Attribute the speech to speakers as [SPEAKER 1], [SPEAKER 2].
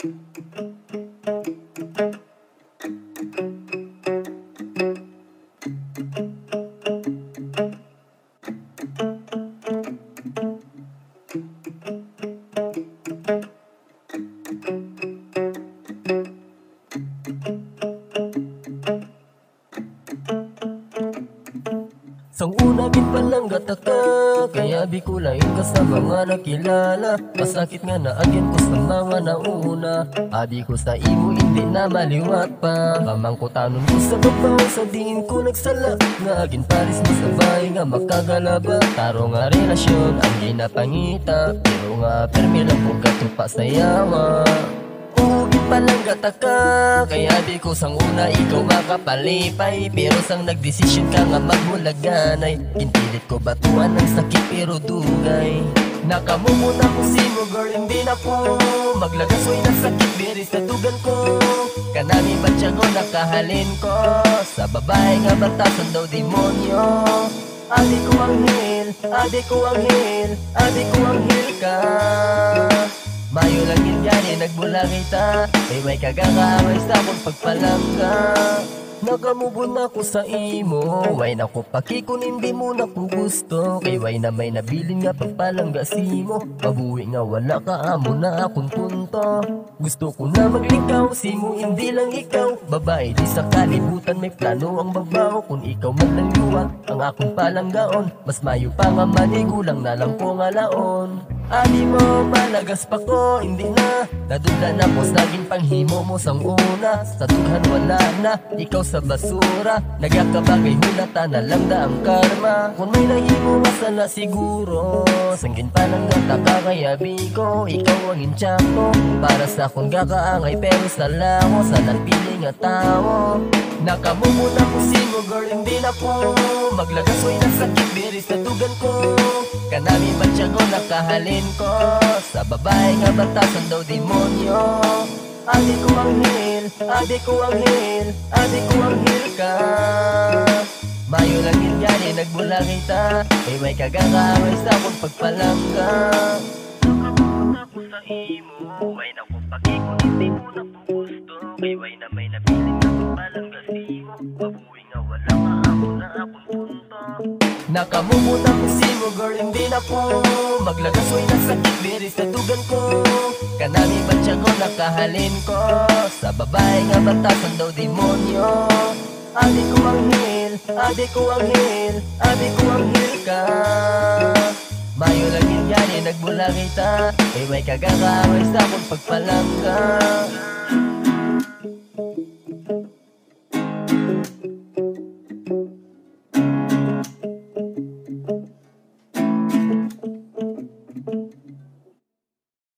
[SPEAKER 1] Sang una gin palang gataka, kaya di ko lain ka sa mga nakilala. Masakit nga na agyan ko sa mga nauna. Adi ko sa imo hindi na maliwat pa. Pamangkutanon ko sa babaw, sa diin ko nagsala. Nga agin paris mo sa bahay nga makagalaba. Taro nga relasyon ang ginapangita, pero nga permi lang ko katupa sa yawa. Palang gataka, kaya di ko sang una ikaw makapalipay. Pero sang nagdesisyon ka nga magmulaganay, kintilit ko batuan ng sakit pero dugay. Nakamumuna ko simo girl, hindi na po maglagasoy ng sakit, biris na tugan ko. Kanami batyago nakahalin ko, sa babae nga batasan daw demonyo. Adi ko ang hil, adi ko ang hil, adi ko ang hil ka. Mayo lang yun yan nagbula kita, ay may kagakaway sa akong pagpalangga. Nakamubon ako sa imo, way na ko pakikun hindi mo na ko gusto. Kay way na may nabilin nga pagpalangga simo, mabuwi nga wala ka amo na akong punto. Gusto ko na maglikaw, simo hindi lang ikaw. Babae di sa kalibutan may plano ang babaw. Kung ikaw man lang luwa ang akong palanggaon, mas mayo pa nga manigulang na lang ko nga laon. Adi mo malagas pa ko, hindi na nadula na po sa naging panghimo mo sang una. Sa tughan wala na, ikaw sa basura. Nagyakabagay hulata na lang na ang karma. Kung may nahimo masala siguro, sanggin pa lang gataka kaya bigo. Ikaw ang inchako, para sa akong gakaangay pero sa lawo. Sa nagpili nga tao, nakamumuna ko simo girl, hindi na po maglagasoy ng sakit, biris na tugan ko. Kanami batyago nakahalin ko, sa babae nga batasan daw demonyo. Adi ko ang hil, adi ko ang hil, adi ko ang hil ka. Mayo lang yun yan nagbula kita, ay may kagakaway sa akong pagpalangga. Nakamuna ko sa imo, way na ko pakikon hindi mo na po gusto. Kay way na may nabiling na pagpalangga simo, mabuwi nga wala ka amo na akong punto. Nakamumuna ko simo girl, hindi na po maglagasoy ng sakit, biris na tugan ko. Kanami batyago nakahalin ko, sa babae nga batasan daw demonyo. Adi ko ang hil, adi ko ang hil, adi ko ang hil ka. Mayo lang yun yan nagbula kita, ay may kagakaway sa akong pagpalangga.